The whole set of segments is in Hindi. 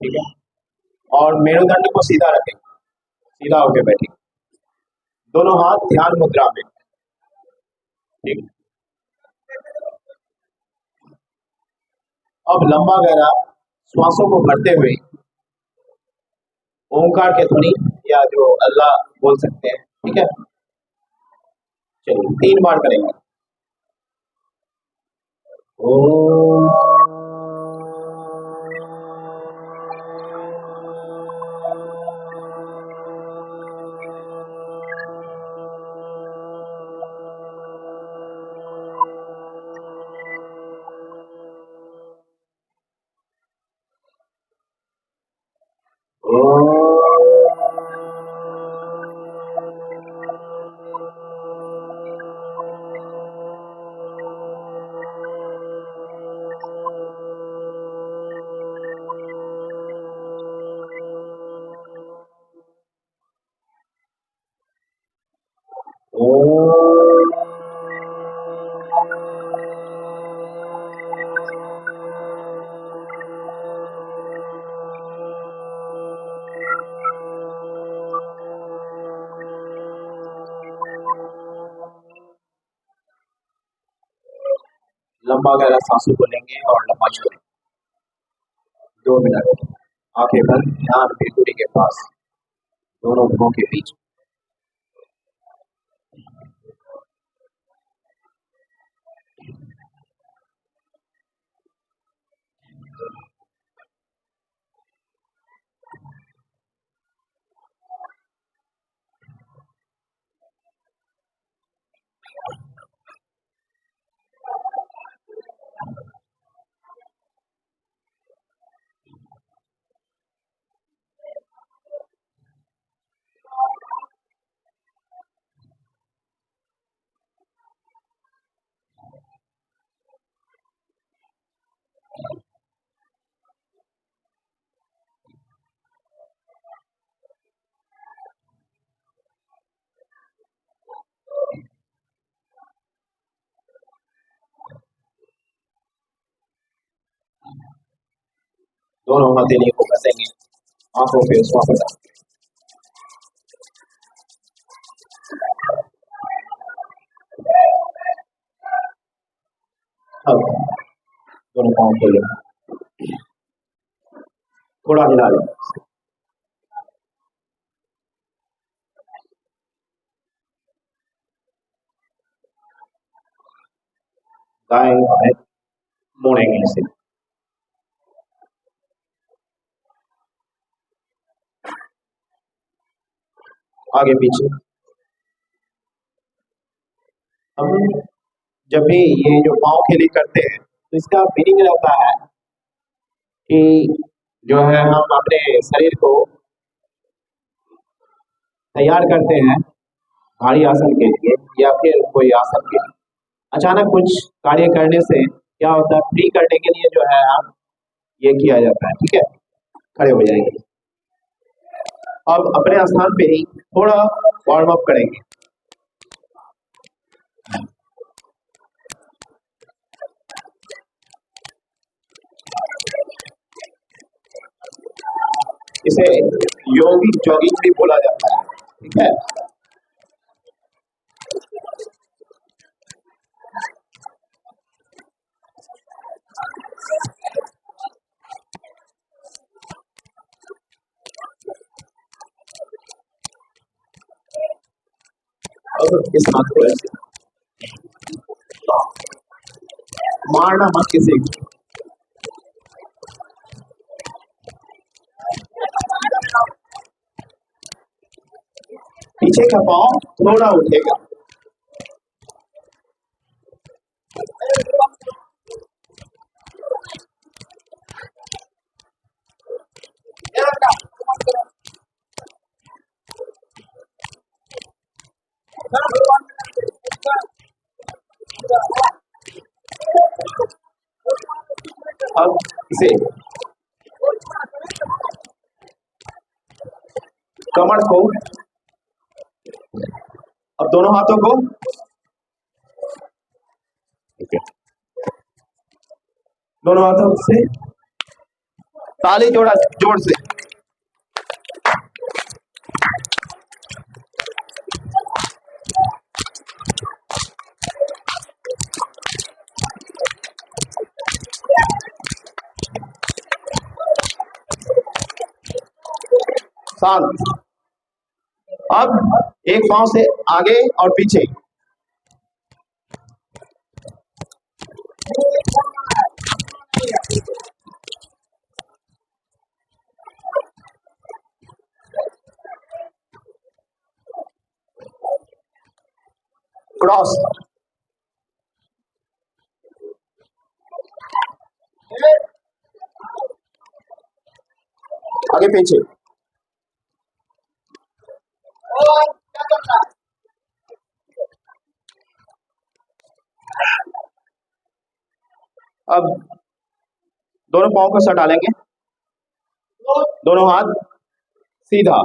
ठीक है। और मेरुदंड को सीधा रखें, सीधा होके बैठिए, दोनों हाथ ध्यान मुद्रा में। ठीक। अब लंबा गहरा श्वासों को भरते हुए ओंकार के ध्वनि या जो अल्लाह बोल सकते हैं। ठीक है, चलिए 3 बार करेंगे। ओम लंबा गहरा सांसों को लेंगे और लंबा छोड़ेंगे 2 मिनट। आंखें बंद, ध्यान बिल्कुल के पास, दोनों भुजों के बीच। दोनों हथेली को कसेंगे, आंखों पे स्वागत। अब दोनों पाँव खोले, थोड़ा हिला लें। दाएं बाएं मोड़ेंगे इसे। आगे पीछे। हम जब भी ये जो पाँव खेली करते हैं तो इसका मीनिंग रहता है कि जो है हम अपने शरीर को तैयार करते हैं भारी आसन के लिए या फिर कोई आसन के लिए। अचानक कुछ कार्य करने से क्या होता है, फ्री करने के लिए जो है आप ये किया जाता है। ठीक है, खड़े हो जाएंगे। अब अपने स्थान पे ही थोड़ा वार्म अप करेंगे। इसे योगिक जॉगिंग भी बोला जाता है। ठीक है, अब इस हाथ को ऐसे मारना मत किसी को। पीछे का पाँव थोड़ा उठेगा। अब इसे कमर को, अब दोनों हाथों को दोनों हाथों से ताली जोड़ा जोर से। शांत। अब एक पांव से आगे और पीछे। क्रॉस। आगे पीछे। अब दोनों पाँव को सटा लेंगे, दोनों हाथ सीधा।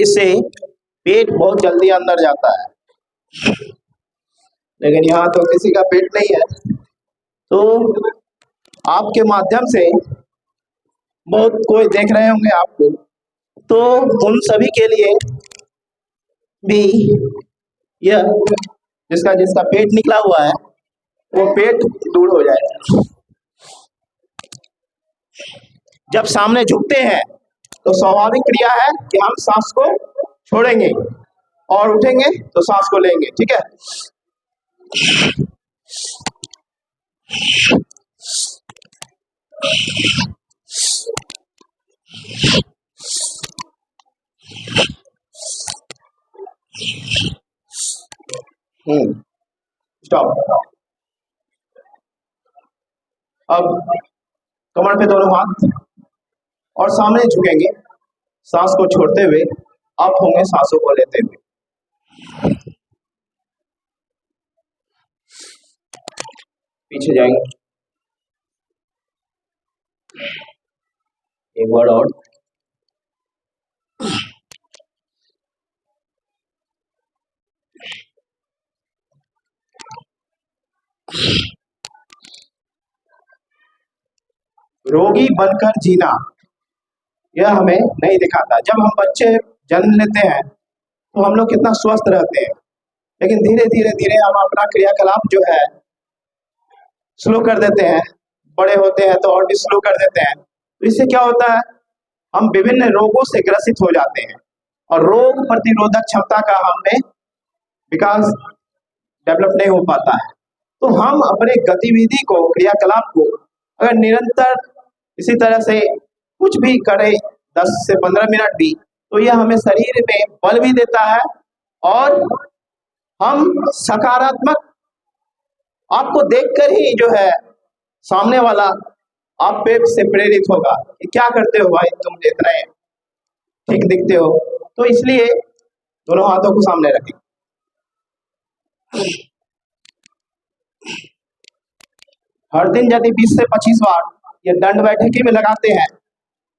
इससे पेट बहुत जल्दी अंदर जाता है, लेकिन यहाँ तो किसी का पेट नहीं है, तो आपके माध्यम से बहुत कोई देख रहे होंगे आपको, तो उन सभी के लिए भी यह जिसका जिसका पेट निकला हुआ है वो पेट दूर हो जाए। जब सामने झुकते हैं तो स्वाभाविक क्रिया है कि हम सांस को छोड़ेंगे और उठेंगे तो सांस को लेंगे, ठीक है। स्टॉप। अब कमर पे दोनों हाथ और सामने झुकेंगे, सांस को छोड़ते हुए अप होंगे, सांसों को लेते हुए पीछे जाएंगे। एक बार और। रोगी बनकर जीना यह हमें नहीं दिखाता। जब हम बच्चे जन्म लेते हैं तो हम लोग कितना स्वस्थ रहते हैं, लेकिन धीरे धीरे धीरे हम अपना क्रियाकलाप जो है स्लो कर देते हैं, बड़े होते हैं तो और भी स्लो कर देते हैं। तो इससे क्या होता है, हम विभिन्न रोगों से ग्रसित हो जाते हैं और रोग प्रतिरोधक क्षमता का हमें विकास डेवलप नहीं हो पाता है। तो हम अपने गतिविधि को, क्रियाकलाप को अगर निरंतर इसी तरह से कुछ भी करें 10 से 15 मिनट भी, तो यह हमें शरीर में बल भी देता है और हम सकारात्मक, आपको देखकर ही जो है सामने वाला आप पे से प्रेरित होगा कि क्या करते हो भाई, तुम इतना ठीक दिखते हो। तो इसलिए दोनों हाथों को सामने रखें। हर दिन यदि 20 से 25 बार ये दंड बैठकी में लगाते हैं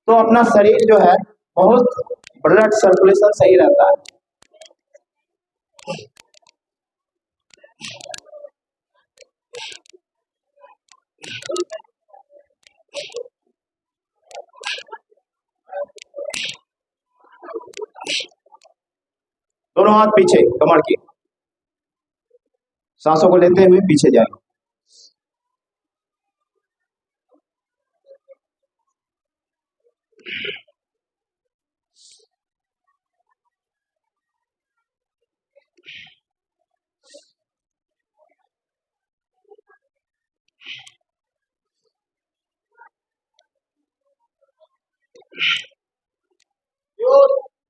तो अपना शरीर जो है बहुत ब्लड सर्कुलेशन सही रहता है। दोनों हाथ पीछे कमर की, सांसों को लेते हुए पीछे जाएं।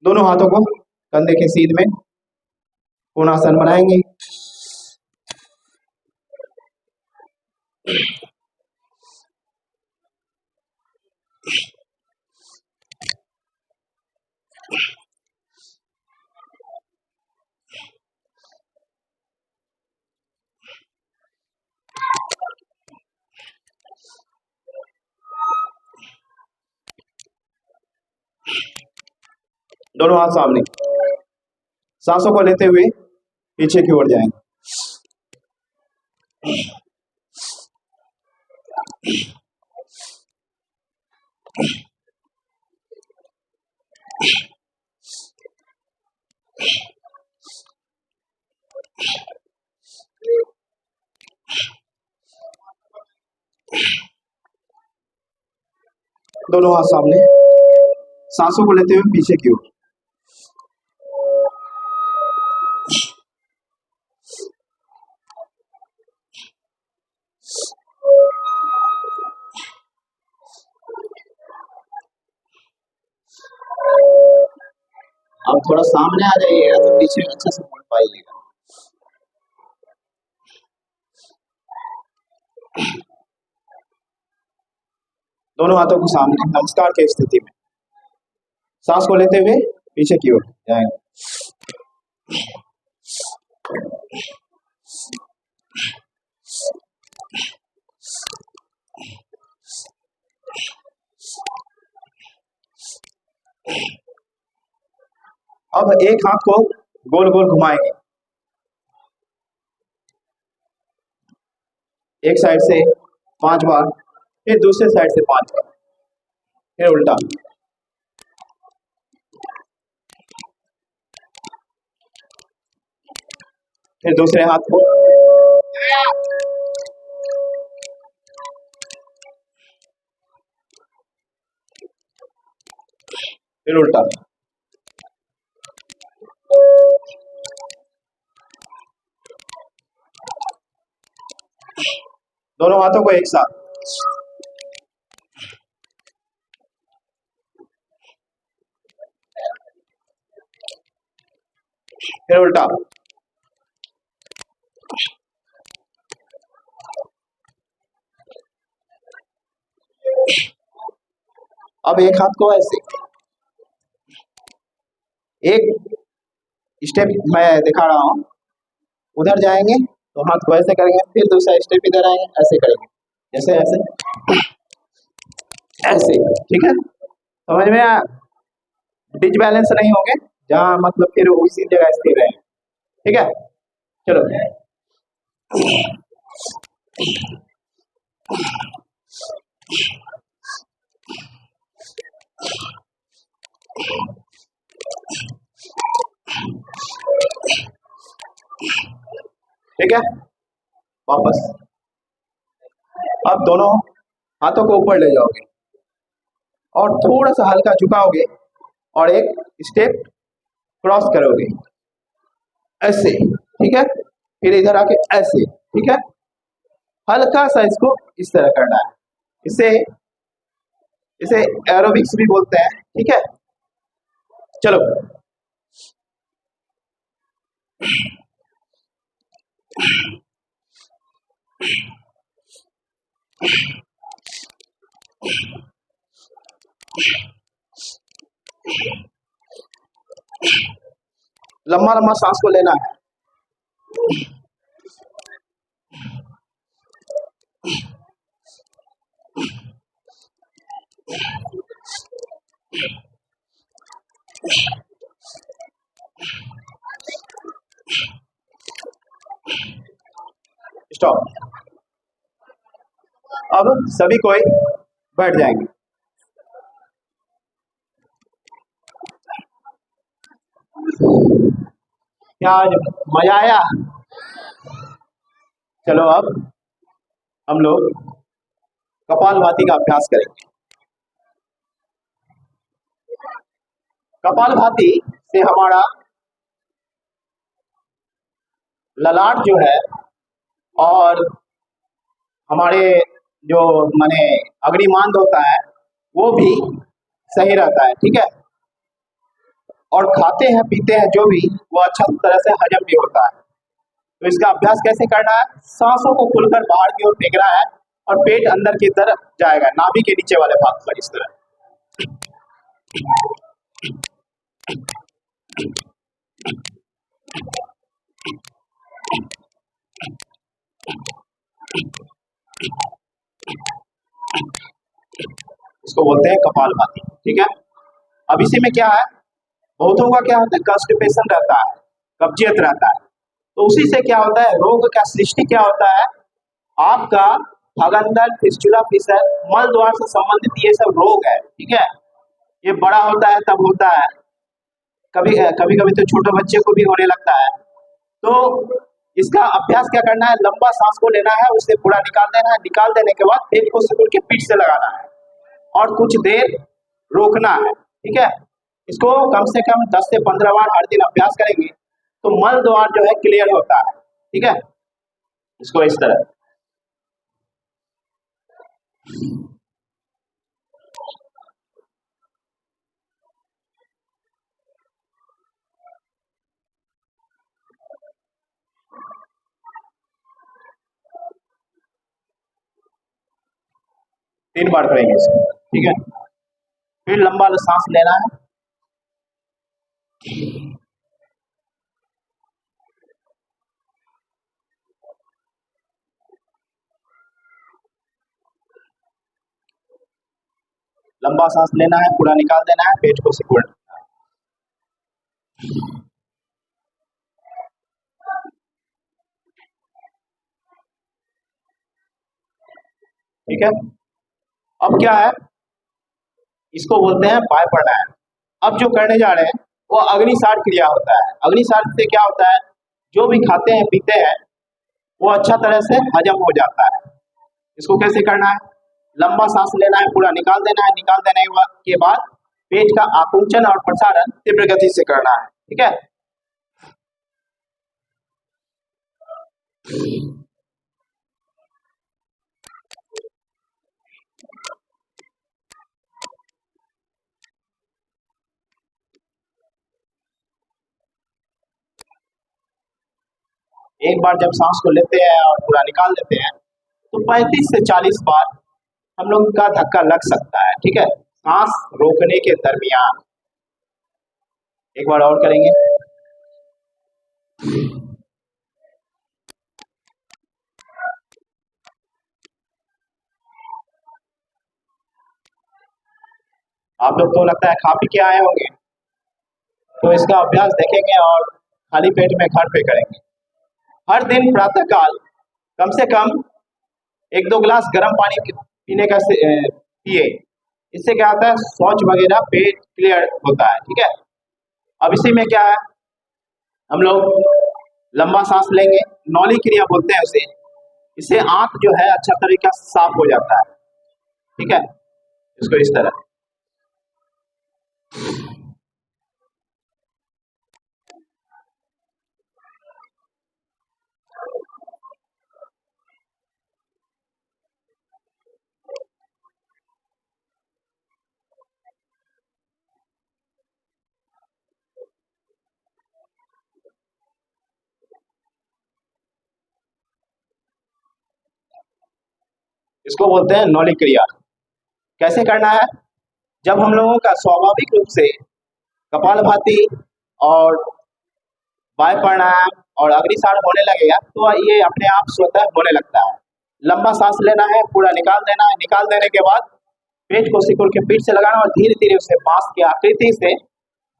दोनों हाथों को कंधे के सीध में कोणासन बनाएंगे। दोनों हाथ सामने, सांसों को लेते हुए पीछे की ओर जाएंगे। दोनों हाथ सामने, सांसों को लेते हुए पीछे की ओर। अब थोड़ा सामने आ जाइएगा तो पीछे अच्छे से मुड़ पाइएगा। दोनों हाथों को सामने, नमस्कार की स्थिति में, सांस को लेते हुए पीछे की ओर जाएंगे। अब एक हाथ को गोल गोल घुमाएंगे, एक साइड से 5 बार, फिर दूसरे साइड से 5 बार, फिर उल्टा। फिर दूसरे हाथ को, फिर उल्टा। दोनों हाथों को एक साथ, फिर उल्टा। अब एक हाथ को ऐसे, एक स्टेप मैं दिखा रहा हूं, उधर जाएंगे तो हाथ को ऐसे करेंगे, फिर दूसरा स्टेप इधर आएंगे, ऐसे करेंगे, जैसे ऐसे ऐसे, ठीक है? समझ में आया? डिसबैलेंस नहीं होंगे, जहां मतलब फिर उसी जगह स्थिर रहें, ठीक है? चलो, ठीक है? वापस। अब दोनों हाथों को ऊपर ले जाओगे और थोड़ा सा हल्का झुकाओगे और एक स्टेप क्रॉस करोगे, ऐसे, ठीक है? फिर इधर आके ऐसे, ठीक है? हल्का सा इसको इस तरह करना है, इसे इसे एरोबिक्स भी बोलते हैं, ठीक है? चलो, लंबा लंबा सांस को लेना है। स्टॉप। अब सभी कोई बैठ जाएंगे। क्या आज मजा आया? चलो, अब हम लोग कपालभाति का अभ्यास करेंगे। कपालभाति से हमारा ललाट जो है और हमारे जो माने अग्निमांद होता है वो भी सही रहता है, ठीक है? और खाते हैं पीते हैं जो भी, वो अच्छा तरह से हजम भी होता है। तो इसका अभ्यास कैसे करना है? सांसों को खुलकर बाहर की ओर फेंकना है और पेट अंदर की तरफ जाएगा, नाभि के नीचे वाले भाग पर, इस तरह। इसको बोलते हैं कपालभाति, ठीक है? अब इसी में क्या है, बहुतों का क्या होता है, कॉन्स्टिपेशन रहता है, कब्जियत रहता है। तो उसी से क्या होता है, रोग का सृष्टि क्या होता है, आपका भगंदर, फिस्टुला फिशर, मल द्वार से संबंधित ये सब रोग है, ठीक है। ये बड़ा होता है तब होता है, कभी कभी कभी तो छोटे बच्चे को भी होने लगता है। तो इसका अभ्यास क्या करना है, लंबा सांस को लेना है, उसे पूरा निकाल देना है, निकाल देने के बाद पेट को सिकुड़ के पीठ से लगाना है और कुछ देर रोकना है, ठीक है। इसको कम से कम 10 से 15 बार हर दिन अभ्यास करेंगे तो मल द्वार जो है क्लियर होता है, ठीक है। इसको इस तरह 3 बार करेंगे इसको, ठीक है। फिर लंबा सांस लेना है, लंबा सांस लेना है, पूरा निकाल देना है, पेट को सिकुड़ना है। ठीक है। अब क्या है, इसको बोलते हैं वायु प्राणायाम। अब जो करने जा रहे हैं वो अग्निसार क्रिया होता है। अग्निसार से क्या होता है, जो भी खाते हैं पीते हैं वो अच्छा तरह से हजम हो जाता है। इसको कैसे करना है, लंबा सांस लेना है, पूरा निकाल देना है, निकाल देने के बाद पेट का आकुंचन और प्रसारण तीव्र गति से करना है, ठीक है। एक बार जब सांस को लेते हैं और पूरा निकाल देते हैं तो 35 से 40 बार हम लोग का धक्का लग सकता है, ठीक है, सांस रोकने के दरमियान। एक बार और करेंगे। आप लोग तो लगता है खा पी के आए होंगे, तो इसका अभ्यास देखेंगे और खाली पेट में घर पे करेंगे। हर दिन प्रातःकाल कम से कम 1-2 गिलास गर्म पानी पीने का पिए। इससे क्या होता है, शौच वगैरह पेट क्लियर होता है, ठीक है। अब इसी में क्या है, हम लोग लंबा सांस लेंगे, नौली क्रिया बोलते हैं उसे। इससे आंत जो है अच्छा तरीका से साफ हो जाता है, ठीक है। इसको इस तरह इसको बोलते हैं नौली क्रिया। कैसे करना है, जब हम लोगों का स्वाभाविक रूप से कपालभाति और वायु प्राणायाम और अग्निसार होने लगेगा तो ये अपने आप स्वतः होने लगता है। लंबा सांस लेना है, पूरा निकाल देना है, निकाल देने के बाद पेट को सिकुड़ के पीठ से लगाना और धीरे धीरे उसे बांस की आकृति से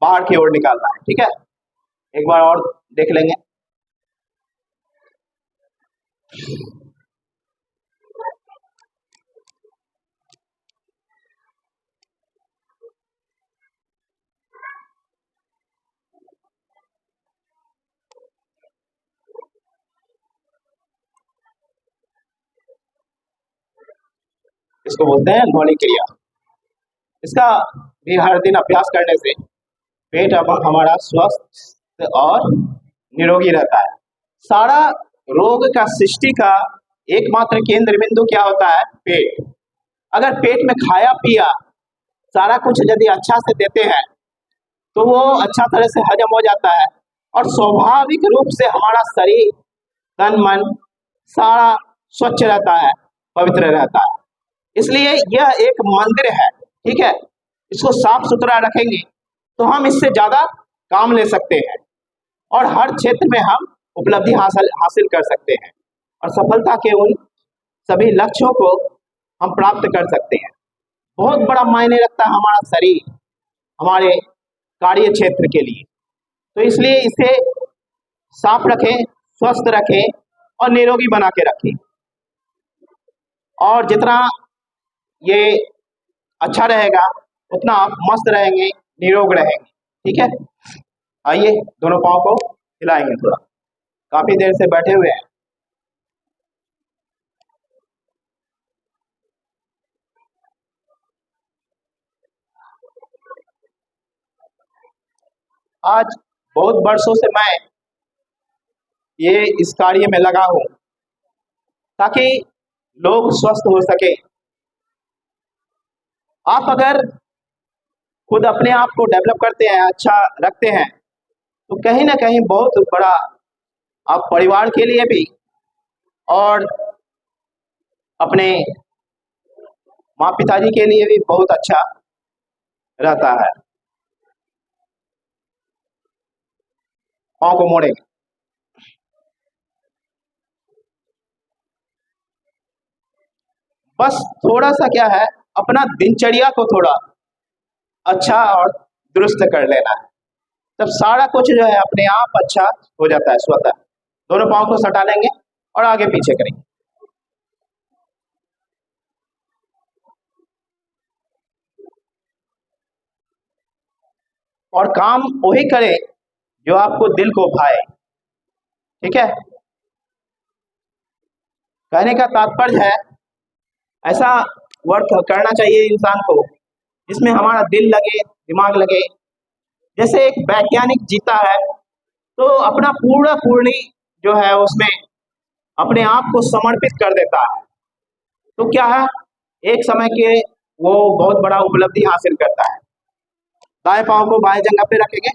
बाहर की ओर निकालना है, ठीक है। एक बार और देख लेंगे। इसको बोलते हैं नौली क्रिया। इसका भी हर दिन अभ्यास करने से पेट अब हमारा स्वस्थ और निरोगी रहता है। सारा रोग का सृष्टि का एकमात्र केंद्र बिंदु क्या होता है, पेट। अगर पेट में खाया पिया सारा कुछ यदि अच्छा से देते हैं तो वो अच्छा तरह से हजम हो जाता है और स्वाभाविक रूप से हमारा शरीर, तन मन सारा स्वच्छ रहता है, पवित्र रहता है। इसलिए यह एक मंदिर है, ठीक है। इसको साफ सुथरा रखेंगे तो हम इससे ज्यादा काम ले सकते हैं और हर क्षेत्र में हम उपलब्धि हासिल कर सकते हैं और सफलता के उन सभी लक्ष्यों को हम प्राप्त कर सकते हैं। बहुत बड़ा मायने रखता है हमारा शरीर हमारे कार्य क्षेत्र के लिए। तो इसलिए इसे साफ रखें, स्वस्थ रखें और निरोगी बना के रखें। और जितना ये अच्छा रहेगा उतना आप मस्त रहेंगे, निरोग रहेंगे। ठीक है, आइए दोनों पाँव को हिलाएंगे थोड़ा, काफी देर से बैठे हुए हैं। आज बहुत वर्षों से मैं ये इस कार्य में लगा हूँ ताकि लोग स्वस्थ हो सके। आप अगर खुद अपने आप को डेवलप करते हैं, अच्छा रखते हैं, तो कहीं ना कहीं बहुत बड़ा आप परिवार के लिए भी और अपने माँ पिताजी के लिए भी बहुत अच्छा रहता है। पाँव को मोड़ेंगे, बस थोड़ा सा क्या है, अपना दिनचर्या को थोड़ा अच्छा और दुरुस्त कर लेना है, तब सारा कुछ जो है अपने आप अच्छा हो जाता है स्वतः। दोनों पाँव को सटा लेंगे और आगे पीछे करेंगे। और काम वही करें जो आपको दिल को भाए। ठीक है, कहने का तात्पर्य है ऐसा वर्क करना चाहिए इंसान को जिसमें हमारा दिल लगे, दिमाग लगे। जैसे एक वैज्ञानिक जीता है तो अपना पूरा पूरी जो है उसमें अपने आप को समर्पित कर देता है, तो क्या है, एक समय के वो बहुत बड़ा उपलब्धि हासिल करता है। दाएं पाँव को बाएं जंघा पे रखेंगे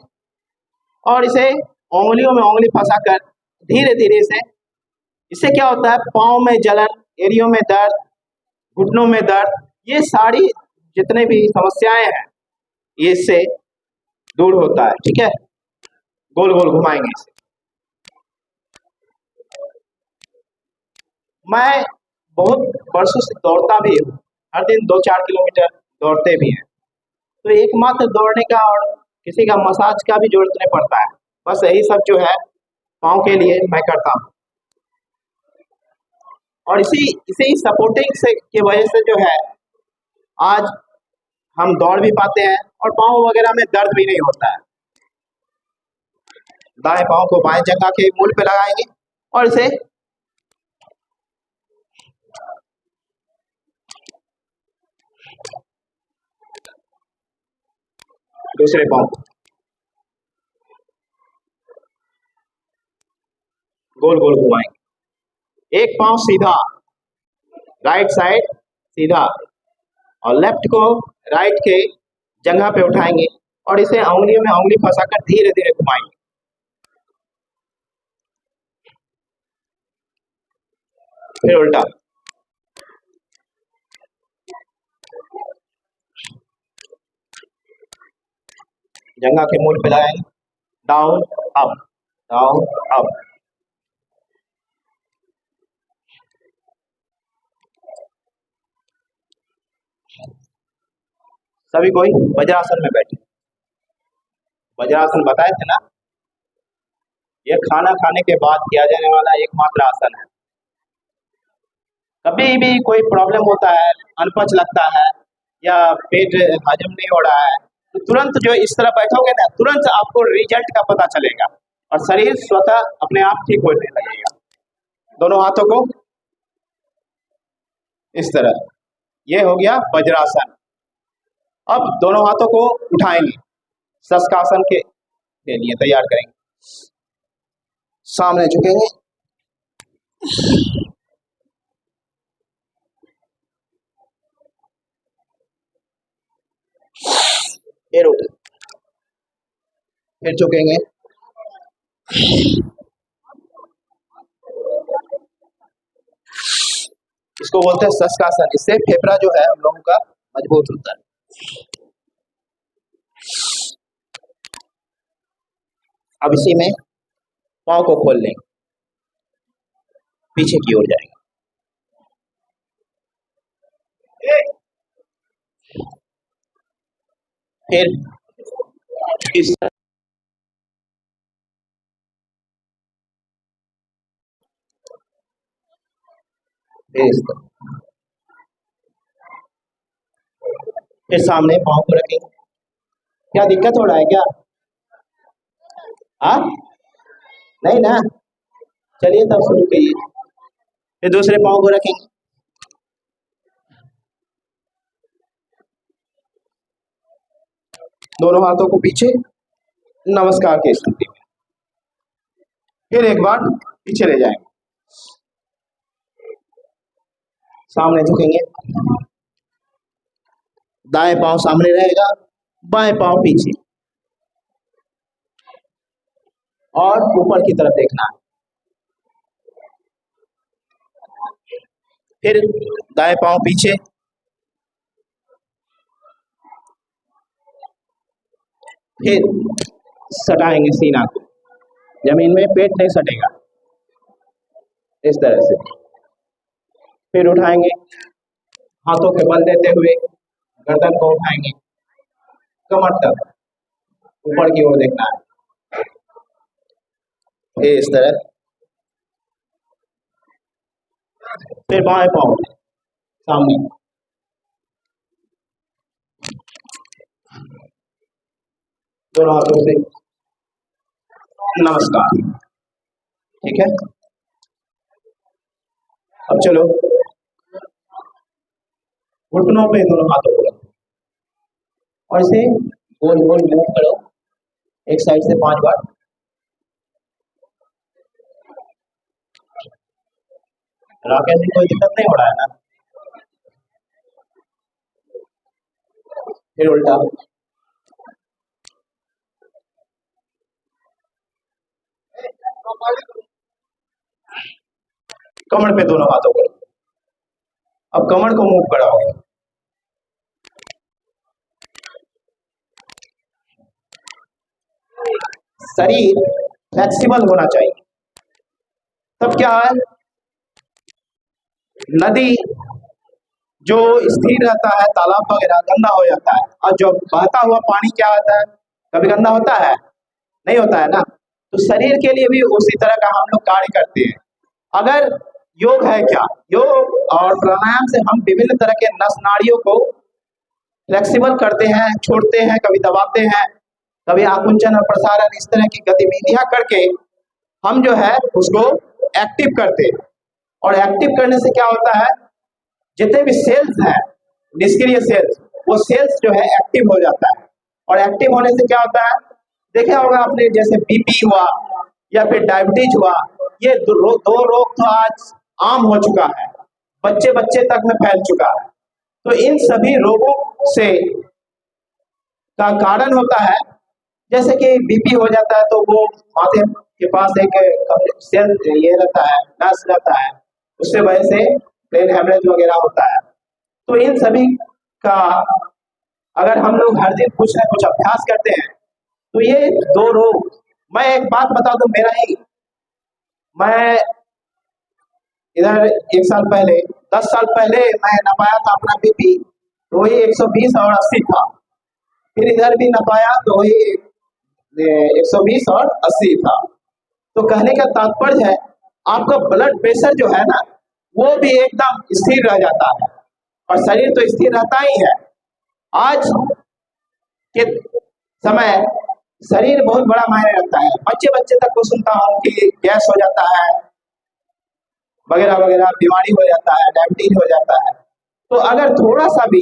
और इसे उंगलियों में उंगली फंसाकर धीरे धीरे से, इससे क्या होता है, पाँव में जलन, एड़ियों में दर्द, घुटनों में दर्द, ये सारी जितने भी समस्याएं हैं ये इससे दूर होता है। ठीक है, गोल गोल घुमाएंगे इसे। मैं बहुत वर्षों से दौड़ता भी हूँ, हर दिन 2-4 किलोमीटर दौड़ते भी हैं, तो एकमात्र दौड़ने का और किसी का मसाज का भी जरूरत नहीं पड़ता है, बस यही सब जो है पाँव के लिए मैं करता हूँ। और इसी इसी सपोर्टिंग से की वजह से जो है आज हम दौड़ भी पाते हैं और पाँव वगैरह में दर्द भी नहीं होता है। दाएं पाँव को बाएं जगह के मूल पे लगाएंगे और इसे दूसरे पाँव गोल गोल घुमाएंगे। एक पाँव सीधा, राइट साइड सीधा, और लेफ्ट को राइट के जगह पे उठाएंगे और इसे उंगलियों में उंगली फंसाकर धीरे धीरे घुमाएंगे। फिर उल्टा, जंघा के मूल पे लगाएंगे, डाउन अप, डाउन अप। सभी कोई वज्रासन में बैठे। वज्रासन बताए थे ना, यह खाना खाने के बाद किया जाने वाला एकमात्र आसन है। कभी भी कोई प्रॉब्लम होता है, अनपच लगता है या पेट हजम नहीं हो रहा है, तो तुरंत जो इस तरह बैठोगे ना, तुरंत आपको रिजल्ट का पता चलेगा और शरीर स्वतः अपने आप ठीक होने लगेगा। दोनों हाथों को इस तरह, ये हो गया वज्रासन। अब दोनों हाथों को उठाएंगे, शस्कासन के लिए तैयार करेंगे, सामने झुकेंगे, फिर उठे, फिर झुकेंगे, इसको बोलते हैं शस्कासन। इससे फेफड़ा जो है हम लोगों का मजबूत होता है। अब इसी में पाँव को खोल लेंगे, पीछे की ओर जाएंगे, फिर इस इस तरह। फिर सामने पाँव को रखेंगे। क्या दिक्कत हो रहा है क्या? हाँ, नहीं ना, चलिए तब शुरू कीजिए। फिर दूसरे पाँव को रखेंगे। दोनों हाथों को पीछे नमस्कार की स्थिति में। फिर एक बार पीछे ले जाएंगे, सामने झुकेंगे। दाएं पांव सामने रहेगा, बाएं पांव पीछे, और ऊपर की तरफ देखना है। फिर दाएं पांव पीछे, फिर सटाएंगे सीना को, जमीन में पेट नहीं सटेगा, इस तरह से। फिर उठाएंगे, हाथों के बल देते हुए गर्दन को उठाएंगे, कमर तक ऊपर की ओर देखना है। फिर इस तरह, फिर बाएं पांव सामने, दोनों हाथों से नमस्कार। ठीक है, अब चलो घुटनों पे दोनों हाथों को रखो और इसे गोल गोल मूव करो, एक साइड से 5 बार। राकेश जी, कोई दिक्कत नहीं हो रहा है ना? फिर उल्टा, कमर पे दोनों हाथों को रखो। अब कमर को मूव कराओगे, शरीर फ्लेक्सिबल होना चाहिए। तब क्या है, नदी जो स्थिर रहता है, तालाब वगैरह गंदा हो जाता है, और जो बहता हुआ पानी क्या होता है, कभी गंदा होता है? नहीं होता है ना। तो शरीर के लिए भी उसी तरह का हम लोग कार्य करते हैं। अगर योग है क्या, योग और प्राणायाम से हम विभिन्न तरह के नस नाड़ियों को फ्लेक्सिबल करते हैं, छोड़ते हैं, कभी दबाते हैं, कभी आकुंचन और प्रसारण, इस तरह की गतिविधियां करके हम जो है उसको एक्टिव करते हैं। और एक्टिव करने से क्या होता है, जितने भी सेल्स हैं, निष्क्रिय सेल्स, वो सेल्स जो है एक्टिव हो जाता है। और एक्टिव होने से क्या होता है, देखा होगा आपने, जैसे बीपी हुआ या फिर डायबिटीज हुआ, ये दो रोग तो आज आम हो चुका है, बच्चे बच्चे तक में फैल चुका है। तो इन सभी रोगों से का कारण होता है, जैसे कि बीपी हो जाता है तो वो माथे के पास एक सेल ये रहता है, नस रहता है, उससे वजह से ब्रेन हेमरेज वगैरह होता है। तो इन सभी का अगर हम लोग हर दिन कुछ ना कुछ अभ्यास करते हैं तो ये दो रोग, मैं एक बात बता दूं, मेरा ही, मैं इधर 1 साल पहले, 10 साल पहले मैं नपाया था अपना बीपी, तो वही 120 और 80 था। फिर इधर भी नपाया तो वही 120 और 80 था। तो कहने का तात्पर्य है, आपका ब्लड प्रेशर जो है ना, वो भी एकदम स्थिर रह जाता है, और शरीर तो स्थिर रहता ही है। आज के समय शरीर बहुत बड़ा मायने रखता है। बच्चे बच्चे तक को सुनता हूँ कि गैस हो जाता है, वगैरह वगैरह, बीमारी हो जाता है, डायबिटीज हो जाता है। तो अगर थोड़ा सा भी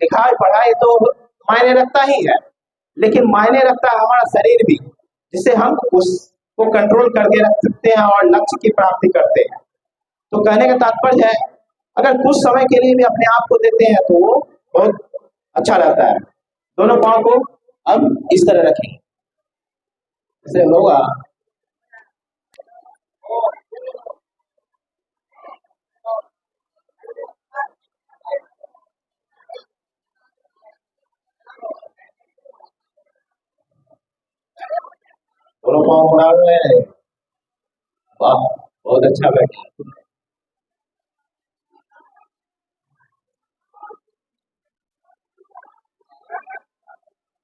लिखाई पढ़ाई तो मायने रखता ही है, लेकिन मायने रखता है हमारा शरीर भी, जिससे हम उसको कंट्रोल करके रख सकते हैं और लक्ष्य की प्राप्ति करते हैं। तो कहने का तात्पर्य है, अगर कुछ समय के लिए भी अपने आप को देते हैं तो वो बहुत अच्छा रहता है। दोनों पाँव को अब इस तरह रखें, इससे होगा दोनों पाँव मुड़ा हुए हैं। वाह, बहुत अच्छा बैठा।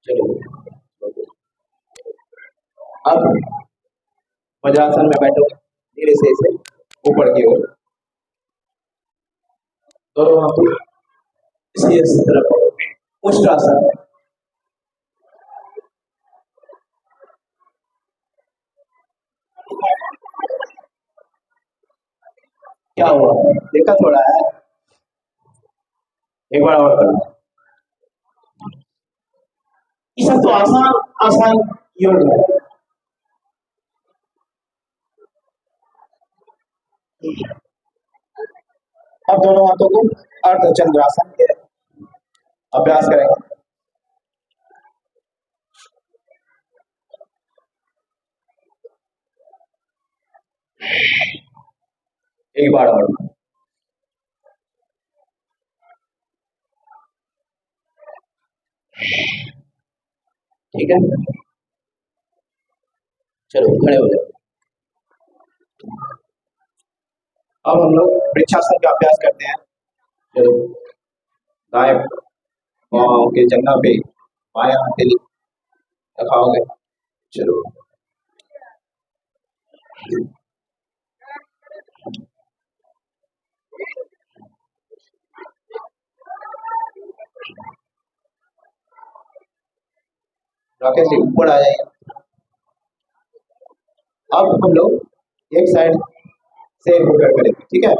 चलो अब वज्रासन में बैठो, धीरे से इसे ऊपर की ओर, दोनों हाथ इसी तरफ उष्ट्रासन। क्या हुआ, दिक्कत हो रहा है? एक बार और करो। ये सब तो आसान आसान योग है। अब दोनों हाथों को अर्धचंद्रासन के अभ्यास करेंगे। एक बार और। ठीक है, चलो खड़े हो जाओ। अब हम लोग वृक्षासन का अभ्यास करते हैं। चलो, दाएं पाँव के जंघा पे बायां हथेली रखाओगे। चलो, राकेश जी ऊपर आ जाइए। अब हम लोग एक साइड से होकर करेंगे, ठीक है?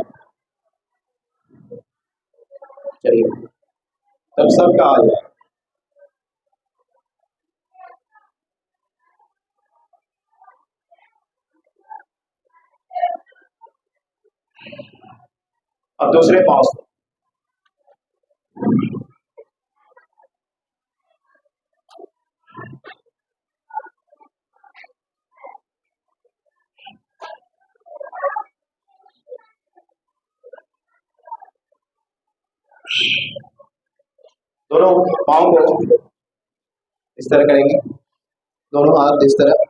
चलिए, तब सबका आ जाए। अब दूसरे पाँव से दोनों पाँव को इस तरह करेंगे, दोनों हाथ इस तरह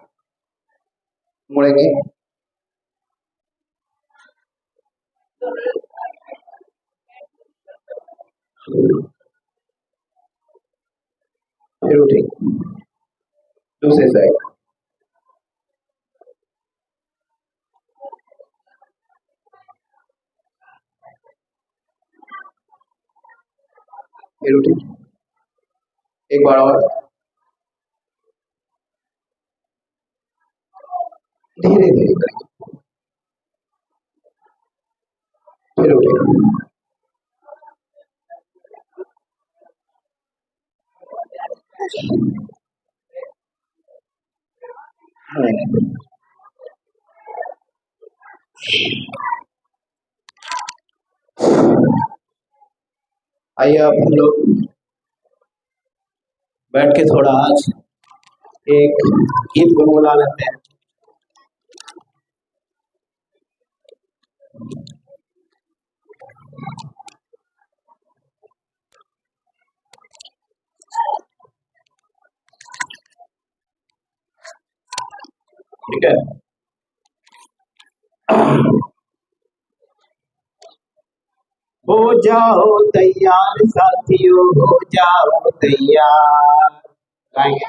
मुड़ेंगे। फिर उठेंगे दूसरी साइड। फिर उठेंगे एक बार और, धीरे धीरे करेंगे। फिर उठेंगे। आइए अब हम लोग बैठ के थोड़ा आज एक गीत गुनगुना लेते हैं। ठीक है, हो जाओ तैयार साथियों, हो जाओ तैयार। गाएंगे।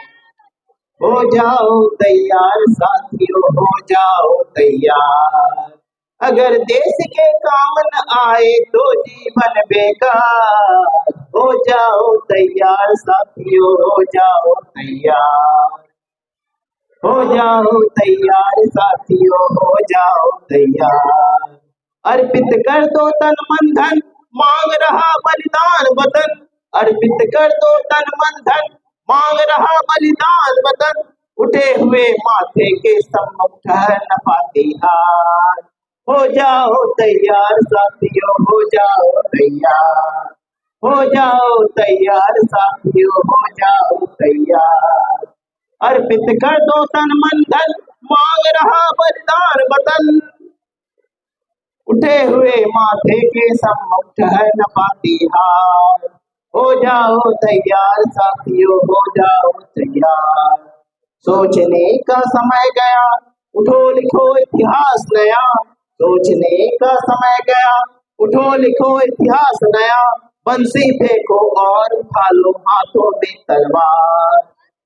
हो जाओ तैयार साथियों, हो जाओ तैयार। अगर देश के काम न आए तो जीवन बेकार। हो जाओ तैयार साथियों, हो जाओ तैयार। हो जाओ तैयार साथियों, हो जाओ तैयार। अर्पित कर दो तन मन धन, मांग रहा बलिदान वतन। अर्पित कर दो तन मन धन, मांग रहा बलिदान वतन। उठे हुए माथे के सम्मुख ठहर न पाती हार। हो जाओ तैयार साथियों, हो जाओ तैयार। हो जाओ तैयार साथियों, हो जाओ तैयार। अर्पित कर दो तन मन धन, मांग रहा बलिदान वतन। उठे हुए माथे के सम्मुख ठहर न पाती हार। हो जाओ तैयार साथियों, हो जाओ तैयार। सोचने का समय गया, उठो लिखो इतिहास नया। सोचने का समय गया, उठो लिखो इतिहास नया। बंसी फेंको और उठा लो हाथों में तलवार।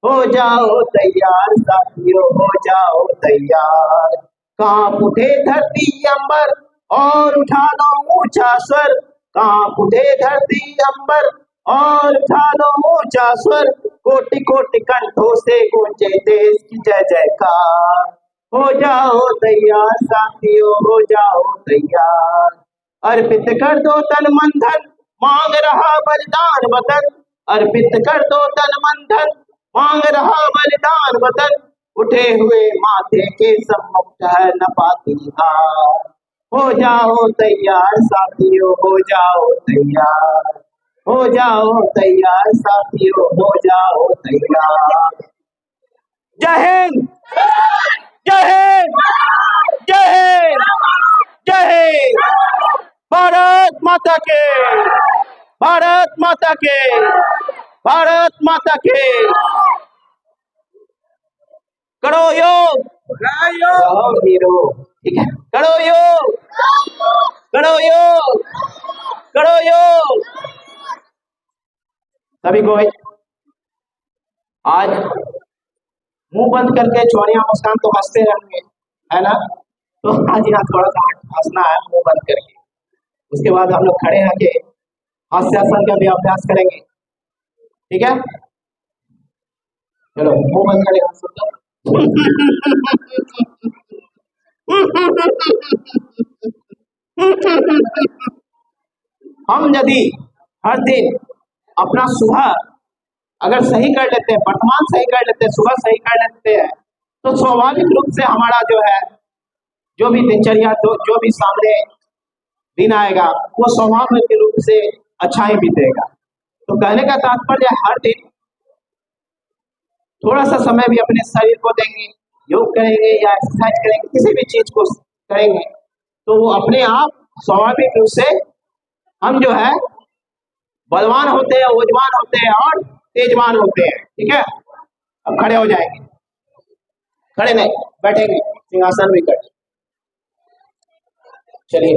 हो जाओ तैयार साथियों, हो जाओ तैयार। कांप उठे धरती अंबर और उठा लो ऊंचा स्वर। कांप उठे धरती अंबर और उठा लो ऊंचा स्वर, कोटि कोटि कंठों से गूंजे देश की जय जयकार। हो जाओ तैयार साथियों, हो जाओ तैयार। अर्पित कर दो तन मन धन, मांग रहा बलिदान वतन। अर्पित कर दो तन मन धन, मांग रहा बलिदान वतन। उठे हुए माथे के सम्मुख है न पाती हार। हो जाओ तैयार साथियों, हो जाओ तैयार। हो जाओ तैयार साथियों, हो जाओ तैयार। जय हिंद, जय हिंद, जय हिंद, जय हिंद। भारत माता के, भारत माता के, भारत माता के। करो योग, ठीक है, करो योग, करो योग, करो योग। सभी को आज मुंह बंद करके चौड़िया मुस्कान तो हंसते रहेंगे, है ना? तो आज यहाँ थोड़ा सा हंसना है मुंह बंद करके। उसके बाद हम लोग खड़े होके हास्यासन का भी अभ्यास करेंगे, ठीक है? चलो मुंह बंद करें, हंस सकते हो? हम यदि हर दिन अपना सुबह अगर सही कर लेते हैं, वर्तमान सही कर लेते हैं, सुबह सही कर लेते हैं, तो स्वाभाविक रूप से हमारा जो है, जो भी दिनचर्या, जो भी सामने दिन आएगा, वो स्वाभाविक रूप से अच्छा ही बीतेगा। तो कहने का तात्पर्य हर दिन थोड़ा सा समय भी अपने शरीर को देंगे, योग करेंगे या एक्सरसाइज करेंगे, किसी भी चीज को करेंगे, तो वो अपने आप स्वाभाविक रूप से हम जो है बलवान होते हैं, ऊर्जवान होते हैं और तेजवान होते हैं, ठीक है? अब खड़े हो जाएंगे, खड़े नहीं बैठेंगे, सिंहासन भी कर। चलिए,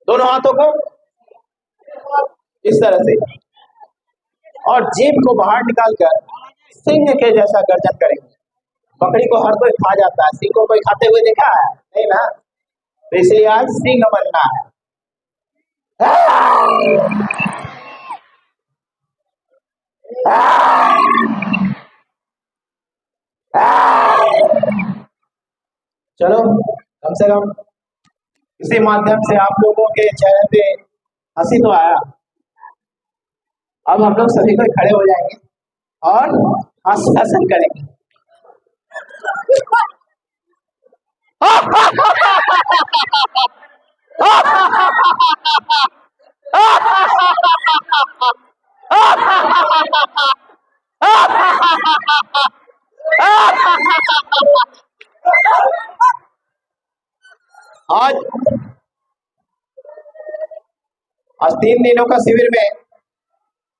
दोनों हाथों को इस तरह से और जीभ को बाहर निकालकर सिंह के जैसा गर्जन करेंगे। बकरी को हर कोई खा जाता है, सिंह को कोई खाते हुए देखा है? नहीं ना? तो इसलिए आज सिंह बनना है। चलो, कम से कम इसी माध्यम से आप लोगों के चेहरे पे हंसी तो आया। अब हम लोग सभी को खड़े हो जाएंगे और हास्यासन करेंगे। आज 3 दिनों का शिविर में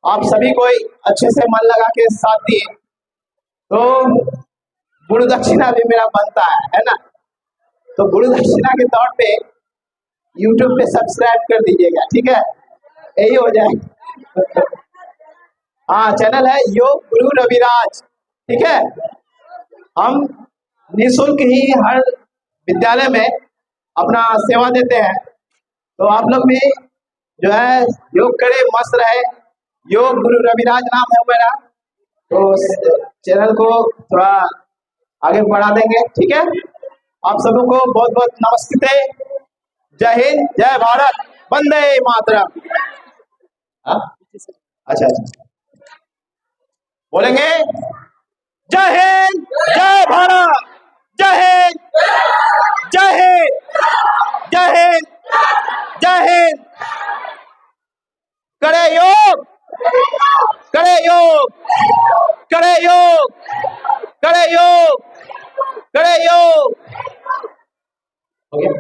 आप सभी कोई अच्छे से मन लगा के साथ दिए, तो गुरु दक्षिणा भी मेरा बनता है ना? तो गुरु दक्षिणा के तौर पे YouTube पे सब्सक्राइब कर दीजिएगा, ठीक है? यही हो जाए। हाँ, चैनल है योग गुरु रविराज, ठीक है? हम निःशुल्क ही हर विद्यालय में अपना सेवा देते हैं, तो आप लोग भी जो है योग करे, मस्त रहे। योग गुरु रविराज नाम है मेरा, तो चैनल को थोड़ा आगे बढ़ा देंगे, ठीक है? आप सबों को बहुत बहुत नमस्ते, जय हिंद, जय भारत, वंदे मातरम। अच्छा, बोलेंगे जय हिंद, जय भारत, जय हिंद, जय हिंद, जय हिंद, जय हिंद। करे योग, करे योग, करे योग, करे योग, करे योग। हो गया?